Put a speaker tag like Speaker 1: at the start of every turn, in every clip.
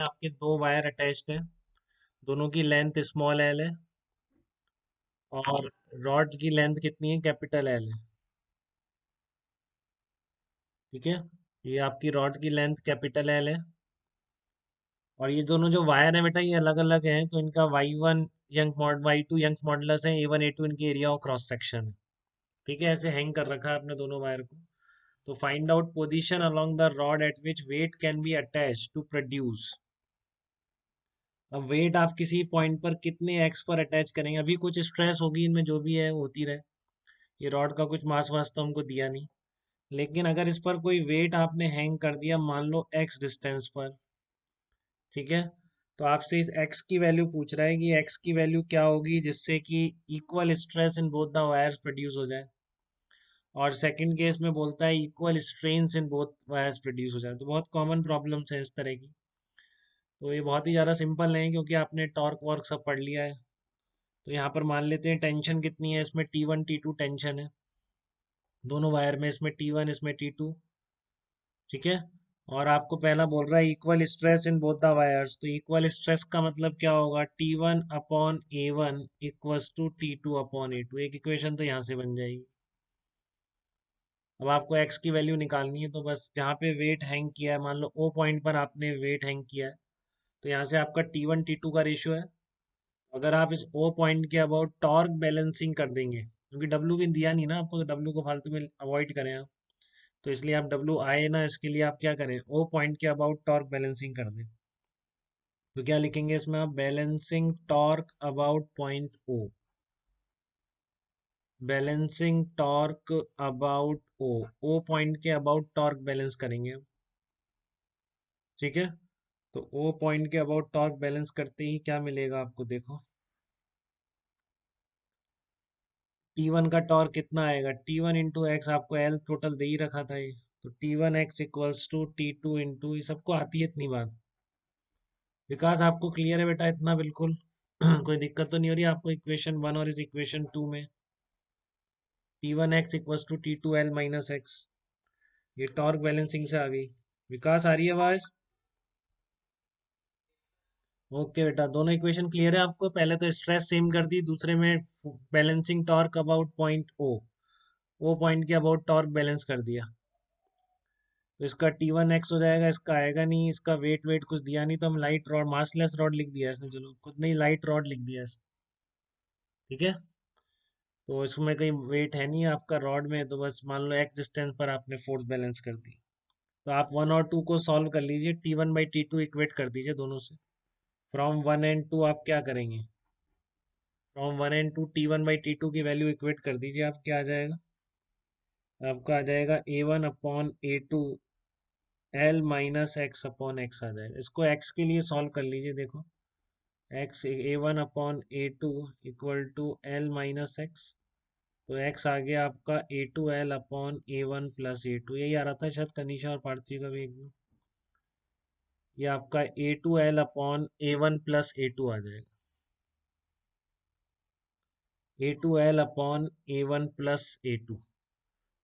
Speaker 1: आपके दो wire attached हैं। दोनों की लेंथ स्मॉल एल है और रॉड की लेंथ कितनी है, कैपिटल एल है। ठीक है, ये आपकी रॉड की लेंथ कैपिटल एल है और ये दोनों जो वायर है बेटा ये अलग अलग हैं, तो इनका y1 young mod, y2 young modulus है, a1 a2 इनकी एरिया और क्रॉस सेक्शन है। ठीक है, ऐसे हैंग कर रखा है आपने दोनों वायर को। तो find out position along the rod at which weight can be attach to produce. अब वेट आप किसी पॉइंट पर कितने एक्स पर अटैच करेंगे, अभी कुछ स्ट्रेस होगी इनमें, जो भी है वो होती रहे। ये रॉड का कुछ मास वास तो हमको दिया नहीं, लेकिन अगर इस पर कोई वेट आपने हैंग कर दिया मान लो एक्स डिस्टेंस पर, ठीक है, तो आपसे इस एक्स की वैल्यू पूछ रहा है कि एक्स की वैल्यू क्या होगी जिससे कि equal stress in both the wires produce हो जाए। और सेकंड केस में बोलता है equal strains in both wires produce हो जाए। तो बहुत कॉमन प्रॉब्लम्स हैं इस तरह की। तो ये बहुत ही ज़्यादा सिंपल है क्योंकि आपने टॉर्क वॉर्क सब पढ़ लिया है। तो यहाँ पर मान लेते हैं टेंशन कितनी है, इसमें T1 T2 टेंशन है दोनों वायर में, इसमें T1 इसमें T2। ठीक है, और आपको पहला बोल रहा है equal stress in both the wires, तो इक्वल स्ट्रेस का मतलब क्या होगा, T1 upon A1 equals to T2 upon A2। एक इक्वेशन तो यहाँ से बन जाएगी। अब आपको x की वैल्यू निकालनी है, तो बस जहाँ पे वेट हैंग किया है, मान लो O पॉइंट पर आपने वेट हैंग किया है, तो यहाँ से आपका T1 T2 का रेशियो है। अगर आप इस O पॉइंट के अबाउट टॉर्क बैलेंसिंग कर देंगे, क्योंकि W भी दिया नहीं ना आपको, तो W को फालतू में अवॉइड करें आप, तो इसलिए आप W आए ना, इसके लिए आप क्या करें, O पॉइंट के अबाउट टॉर्क बैलेंसिंग कर दें। तो क्या लिखेंगे इसमें आप, balancing torque about point O, balancing torque about O point के अबाउट टॉर्क बैलेंस करेंगे। ठीक है, तो O पॉइंट के अबाउट टॉर्क बैलेंस करते ही क्या मिलेगा आपको, देखो T1 का टॉर्क कितना आएगा, T1 इंटू एक्स, आपको L टोटल दे ही रखा था ये, तो T1 x equals to T2 into, ये सबको आती है इतनी बात। विकास आपको क्लियर है बेटा इतना, बिल्कुल कोई दिक्कत तो नहीं हो रही आपको इक्वेशन वन और इस इक्वेशन टू में। T1 x equals to T2 L minus x, ये टॉर्क बैलेंसिंग से आ गई। विकास आ रही है आवाज? ओके बेटा, दोनों इक्वेशन क्लियर है आपको। पहले तो स्ट्रेस सेम कर दी, दूसरे में balancing torque about point O point के अबाउट टॉर्क बैलेंस कर दिया। तो इसका T1 एक्स हो जाएगा, इसका आएगा नहीं, इसका वेट वेट कुछ दिया नहीं, तो हम लाइट रॉड, मासलेस रॉड लिख दिया इसने, चलो खुद नहीं लाइट रॉड लिख दिया ठीक है, तो इसमें कहीं वेट है नहीं आपका रॉड में, तो बस मान लो एक्स डिस्टेंस पर आपने फोर्स बैलेंस कर दी। तो आप वन और टू को सॉल्व कर लीजिए, T1/T2 इक्वेट कर दीजिए दोनों से। फ्रॉम वन एंड टू आप क्या करेंगे, from one and to T1/T2 की वैल्यू इक्वेट कर दीजिए, आप क्या आ जाएगा, आपका आ जाएगा A1/A2 L minus X upon X आ जाएगा। इसको एक्स के लिए सॉल्व कर लीजिए, देखो X A1/A2 equal to L minus X, तो एक्स आ गया आपका A2L अपॉन A1 + A2, यही आ रहा था शायद तनीषा और पार्थी का भी एकदम। ये आपका A2L अपॉन A1 + A2 आ जाएगा, A2L अपॉन A1 + A2।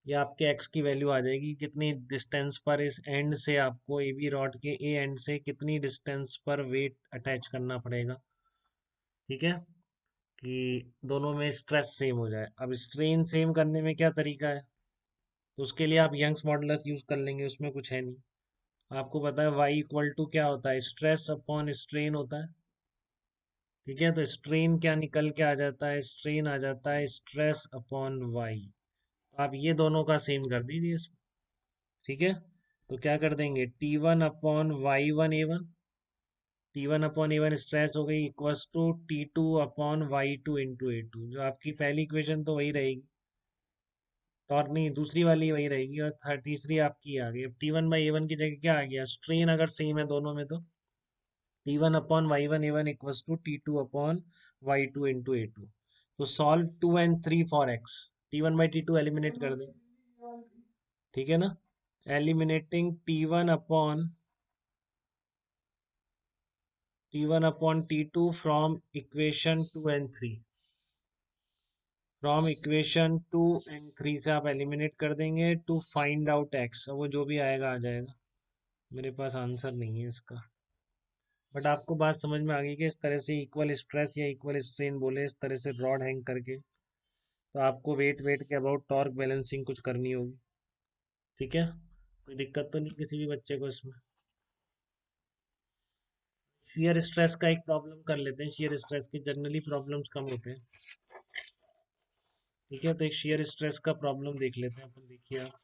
Speaker 1: ये आपके एक्स की वैल्यू आ जाएगी, कितनी डिस्टेंस पर इस एंड से आपको ए बी रॉड के ए एंड से कितनी डिस्टेंस पर वेट अटैच करना पड़ेगा। ठीक है, कि दोनों में स्ट्रेस सेम हो जाए। अब स्ट्रेन सेम करने में क्या तरीका है, तो उसके लिए आप यंग्स मॉडुलस यूज कर लेंगे, उसमें कुछ है नहीं। आपको पता है y इक्वल टू क्या होता है, स्ट्रेस अपॉन स्ट्रेन होता है। ठीक है, तो स्ट्रेन क्या निकल के आ जाता है, स्ट्रेन आ जाता है स्ट्रेस अपॉन वाई। तो आप ये दोनों का सेम कर दीजिए इसमें। ठीक है, तो क्या कर देंगे, T1/Y1 A1 स्ट्रेस हो गई equals to T2/Y2 into A2, जो आपकी पहली इक्वेशन तो वही रहेगी, टॉर्क नहीं दूसरी वाली वही रहेगी, और तीसरी आपकी आ गई। अब T1/A1 की जगह क्या आ गया, स्ट्रेन अगर सेम है दोनों में, तो T1/Y1 A1 equals to T2/Y2 into A2। तो solve 2 and 3 for x, T1/T2 eliminate कर दें। ठीक है ना, eliminating T1/T2 from equation 2 and 3, from equation 2 and 3 से आप एलिमिनेट कर देंगे टू फाइंड आउट एक्स। अब वो जो भी आएगा आ जाएगा, मेरे पास आंसर नहीं है इसका। बट आपको बात समझ में आ गई कि इस तरह से इक्वल स्ट्रेस या इक्वल स्ट्रेन बोले इस तरह से रॉड हैंग करके, तो आपको वेट वेट के अबाउट टॉर्क बैलेंसिंग कुछ करनी होगी। ठीक है, कोई दिक्कत तो नहीं किसी भी बच्चे को इसमें? शियर स्ट्रेस का एक प्रॉब्लम कर लेते हैं, शियर स्ट्रेस के जनरली प्रॉब्लम्स कम होते हैं। ठीक है, तो एक शियर स्ट्रेस का प्रॉब्लम देख लेते हैं अपन। देखिए आप,